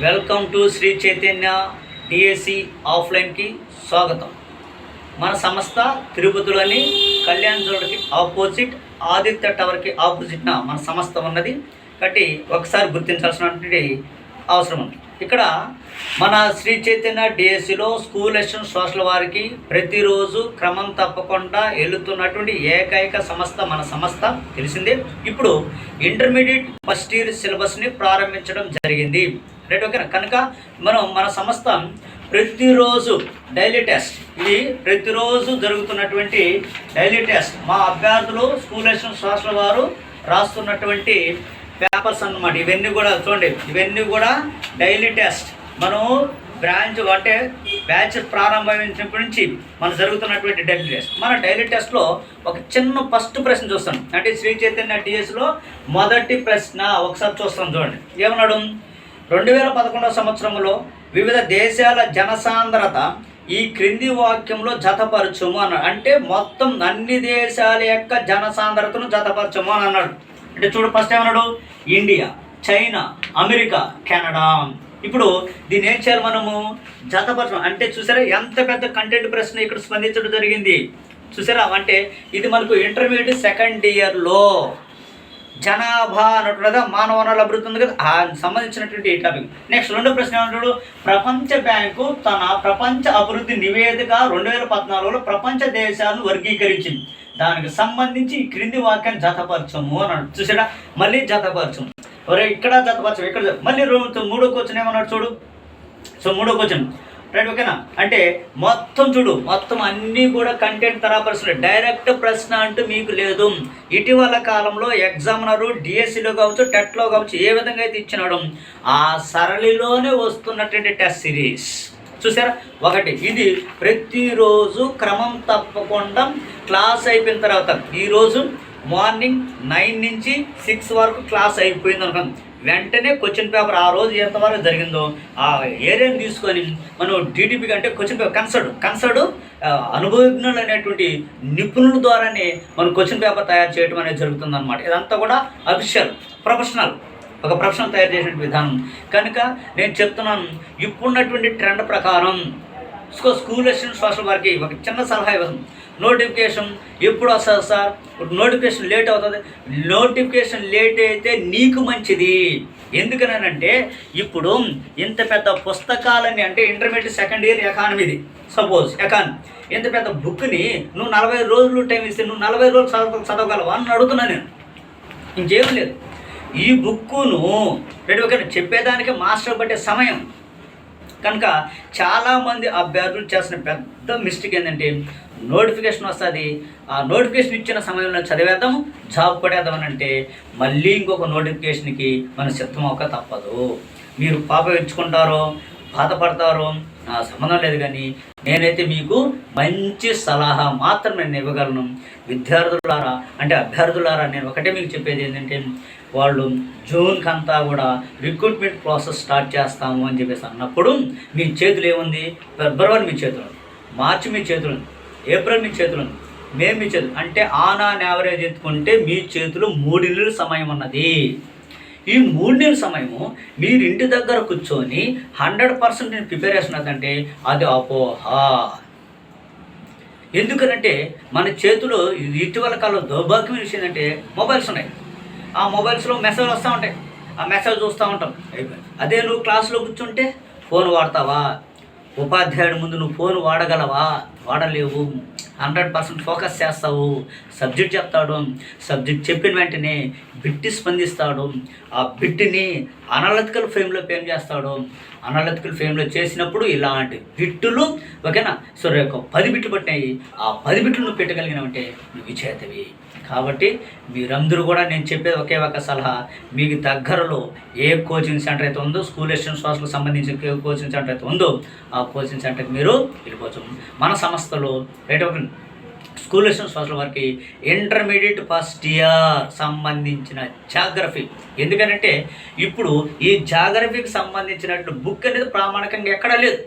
Welcome to Sri Chaitanya DSC ఆఫ్లైన్కి స్వాగతం. మన సంస్థ తిరుపతిలోని కళ్యాణ్ రోడ్కి ఆపోజిట్ ఆదిత్య టవర్కి ఆపోజిట్న మన సంస్థ ఉన్నది కాబట్టి ఒకసారి గుర్తించాల్సినటువంటి అవసరం ఉంది. ఇక్కడ మన శ్రీ చైతన్య డిఎస్సిలో స్కూల్ అసిస్టెంట్ సోషల్ వారికి ప్రతిరోజు క్రమం తప్పకుండా వెళుతున్నటువంటి ఏకైక సంస్థ మన సంస్థ తెలిసిందే. ఇప్పుడు ఇంటర్మీడియట్ ఫస్ట్ ఇయర్ సిలబస్ని ప్రారంభించడం జరిగింది. రైట్, ఓకేనా? కనుక మన సంస్థ ప్రతిరోజు డైలీ టెస్ట్, ఇది ప్రతిరోజు జరుగుతున్నటువంటి డైలీ టెస్ట్. మా అభ్యర్థులు స్కూల్ అసిస్టెంట్ సోషల్ వారు రాస్తున్నటువంటి పేపర్స్ అన్నమాట. ఇవన్నీ కూడా చూడండి, ఇవన్నీ కూడా డైలీ టెస్ట్. మనం బ్యాచ్ ప్రారంభించినప్పటి నుంచి మనం జరుగుతున్నటువంటి డైలీ టెస్ట్. మన డైలీ టెస్ట్లో ఒక చిన్న ఫస్ట్ ప్రశ్న చూస్తాం. అంటే శ్రీ చైతన్య డిఎస్లో మొదటి ప్రశ్న ఒకసారి చూస్తాం. చూడండి, ఏమన్నాడు? 2011 సంవత్సరంలో వివిధ దేశాల జనసాంద్రత ఈ క్రింది వాక్యంలో జతపరచుము అన్నాడు. అంటే మొత్తం అన్ని దేశాల యొక్క జనసాంద్రతను జతపరచము అని అన్నాడు. అంటే చూడు, ఫస్ట్ ఏమన్నాడు? India, China, America, Canada. ఇప్పుడు దీన్ని ఏం చేయాలి? మనము జతపరచడం. అంటే చూసారా ఎంత పెద్ద కంటెంట్ ప్రశ్న ఇక్కడ స్పందించడం జరిగింది. చూసారా? అంటే ఇది మనకు ఇంటర్మీడియట్ సెకండ్ ఇయర్లో జనాభా అన్నట్టుగా మానవ వనరుల అభివృద్ధి ఉంది కదా, ఆ సంబంధించినటువంటి టాపిక్. నెక్స్ట్ రెండో ప్రశ్న ఏమంటాడు? ప్రపంచ బ్యాంకు తన ప్రపంచ అభివృద్ధి నివేదిక 2014లో ప్రపంచ దేశాలను వర్గీకరించింది. దానికి సంబంధించి ఈ క్రింది వాక్యాన్ని జతపరచము అన్నాడు. చూసాడా? మళ్ళీ జతపరచము. ఇక్కడ జతపరచము, ఇక్కడ మళ్ళీ మూడో క్వశ్చన్ ఏమన్నాడు చూడు. సో మూడో క్వశ్చన్, రైట్, ఓకేనా? అంటే మొత్తం చూడు, మొత్తం అన్నీ కూడా కంటెంట్ తరా ప్రశ్నలు, డైరెక్ట్ ప్రశ్న అంటూ మీకు లేదు. ఇటీవల కాలంలో ఎగ్జామినరు డిఎస్సిలో కావచ్చు, టెట్లో కావచ్చు, ఏ విధంగా అయితే ఇచ్చినాడు ఆ సరళిలోనే వస్తున్నటువంటి టెస్ట్ సిరీస్. చూసారా? ఒకటి, ఇది ప్రతిరోజు క్రమం తప్పకుండా క్లాస్ అయిపోయిన తర్వాత, ఈరోజు మార్నింగ్ 9 నుంచి 6 వరకు క్లాస్ అయిపోయింది అనుకోండి, వెంటనే క్వశ్చన్ పేపర్ ఆ రోజు ఎంతవరకు జరిగిందో ఆ ఏరియాని తీసుకొని మనం డిటిపి అంటే క్వశ్చన్ పేపర్ కన్సర్డ్ అనుభవజ్ఞులు అనేటువంటి నిపుణుల ద్వారానే మనం క్వశ్చన్ పేపర్ తయారు చేయడం అనేది జరుగుతుంది అనమాట. ఇదంతా కూడా అఫీషియల్ ఒక ప్రొఫెషనల్ తయారు చేసిన విధానం. కనుక నేను చెప్తున్నాను, ఇప్పుడున్నటువంటి ట్రెండ్ ప్రకారం స్కూల్ అసిస్టెంట్ సోషల్ వారికి ఒక చిన్న సలహా ఇవ్వదు. నోటిఫికేషన్ ఎప్పుడు వస్తుంది సార్? నోటిఫికేషన్ లేట్ అవుతుంది. నోటిఫికేషన్ లేట్ అయితే నీకు మంచిది. ఎందుకనంటే ఇప్పుడు ఇంత పెద్ద పుస్తకాలని, అంటే ఇంటర్మీడియట్ సెకండ్ ఇయర్ ఎకానమీది, సపోజ్ ఎకానమీ, ఇంత పెద్ద బుక్ని నువ్వు 40 రోజులు టైం ఇస్తే నువ్వు 40 రోజులు చదవగలవా అని అడుగుతున్నాను నేను. ఇంకేం లేదు, ఈ బుక్కును రెడీ ఒక చెప్పేదానికి మాస్టర్ పట్టే సమయం. కనుక చాలామంది అభ్యర్థులు చేసిన పెద్ద మిస్టేక్ ఏంటంటే నోటిఫికేషన్ వస్తుంది, ఆ నోటిఫికేషన్ ఇచ్చిన సమయంలో చదివేద్దాం, జాబ్ పడేద్దామని అంటే మళ్ళీ ఇంకొక నోటిఫికేషన్కి మనం సిద్ధం అవ్వక తప్పదు. మీరు పాప ఇచ్చుకుంటారో బాధపడతారో నా సంబంధం లేదు, కానీ నేనైతే మీకు మంచి సలహా మాత్రం నేను ఇవ్వగలను. విద్యార్థులారా, అంటే అభ్యర్థులారా, నేను ఒకటే మీకు చెప్పేది ఏంటంటే, వాళ్ళు జూన్కి అంతా కూడా రిక్రూట్మెంట్ ప్రాసెస్ స్టార్ట్ చేస్తాము అని చెప్పేసి అన్నప్పుడు మీ చేతులు ఏముంది? ఫిబ్రవరి మీ చేతులు, మార్చి మీ చేతులు, ఏప్రిల్ మీ చేతులు, మే మీ చేతులు, అంటే ఆన్ యావరేజ్ ఎత్తుకుంటే మీ చేతులు 3 నెలల సమయం ఉన్నది. ఈ 3 నెలల సమయము మీరు ఇంటి దగ్గర కూర్చొని 100% ప్రిపరేషన్ అవుతుంటే అది అపోహ. ఎందుకనంటే మన చేతిలో ఇటీవల కాలంలో దౌర్భాగ్యమైన విషయం ఏంటంటే మొబైల్స్ ఉన్నాయి. ఆ మొబైల్స్లో మెసేజ్ వస్తూ ఉంటాయి, ఆ మెసేజ్ చూస్తూ ఉంటాం. అదే నువ్వు క్లాస్లో కూర్చుంటే ఫోన్ వాడతావా? ఉపాధ్యాయుడి ముందు నువ్వు ఫోన్ వాడగలవా? వాడలేవు. 100% ఫోకస్ చేస్తావు. సబ్జెక్ట్ చెప్తాడు, సబ్జెక్ట్ చెప్పిన వెంటనే బిట్టి స్పందిస్తాడు. ఆ బిట్టిని అనలిటికల్ ఫ్రేమ్లో ఫ్రేమ్ చేస్తాడు. అనలిటికల్ ఫ్రేమ్లో చేసినప్పుడు ఇలాంటి బిట్టులు, ఓకేనా? సో 10 బిట్లు పట్టినాయి, ఆ 10 బిట్లు నువ్వు పెట్టగలిగినావంటే నువ్వు విజేతవి. కాబట్టి మీరందరూ కూడా నేను చెప్పేది ఒకే ఒక సలహా, మీకు దగ్గరలో ఏ కోచింగ్ సెంటర్ అయితే ఉందో, స్కూల్ అసిస్టెంట్ సోషల్కి సంబంధించిన ఏ కోచింగ్ సెంటర్ అయితే ఉందో ఆ కోచింగ్ సెంటర్కి మీరు వెళ్ళిపోవచ్చు. మన సంస్థలో రైట్ ఒక స్కూల్ అసిస్టెంట్ సోషల్ వారికి ఇంటర్మీడియట్ ఫస్ట్ ఇయర్ సంబంధించిన జాగ్రఫీ. ఎందుకంటే ఇప్పుడు ఈ జాగ్రఫీకి సంబంధించినట్టు బుక్ అనేది ప్రామాణికంగా ఎక్కడా లేదు.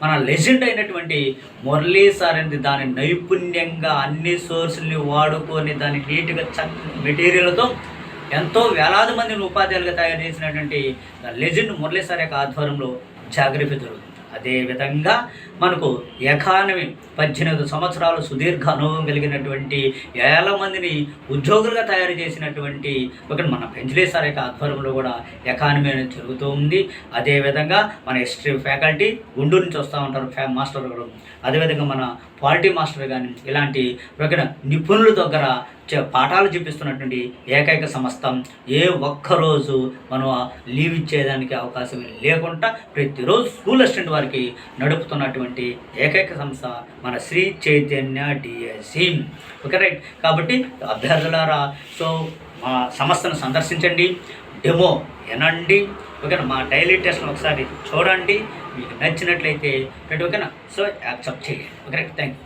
మన లెజెండ్ అయినటువంటి మురళీ సార్ అనేది దాని నైపుణ్యంగా అన్ని సోర్సుల్ని వాడుకొని దాన్ని నీట్గా మెటీరియల్తో ఎంతో వేలాది మందిని ఉపాధ్యాయులుగా తయారు చేసినటువంటి లెజెండ్ మురళీ సార్ యొక్క ఆధ్వర్యంలో జాగ్రఫీ జరుగుతుంది. అదేవిధంగా మనకు ఎకానమీ 18 సంవత్సరాలు సుదీర్ఘ అనుభవం కలిగినటువంటి వేల మందిని ఉద్యోగులుగా తయారు చేసినటువంటి ఒక మన పెంచలే సార్ యొక్క ఆధ్వర్యంలో కూడా ఎకానమీ అనేది జరుగుతూ ఉంది. అదేవిధంగా మన హిస్టరీ ఫ్యాకల్టీ గుంటూరు నుంచి వస్తూ ఉంటారు మాస్టర్ గారు. అదేవిధంగా మన పాలిటీ మాస్టర్ కానీ ఇలాంటి ఒక నిపుణుల దగ్గర పాఠాలు చూపిస్తున్నటువంటి ఏకైక సంస్థ. ఏ ఒక్కరోజు మనం లీవ్ ఇచ్చేదానికి అవకాశం లేకుండా ప్రతిరోజు స్కూల్ అసిస్టెంట్ వారికి నడుపుతున్నటువంటి ఏకైక సంస్థ మన Shri Chaitanya DSC. Okay right. కాబట్టి అభ్యర్థులారా సో మా సంస్థను సందర్శించండి, డెమో వినండి, ఓకేనా. మా డైలీ టెస్ట్ను ఒకసారి చూడండి, మీకు నచ్చినట్లయితే ఓకేనా సో యాక్సెప్ట్ చేయండి. Okay right. Thank you.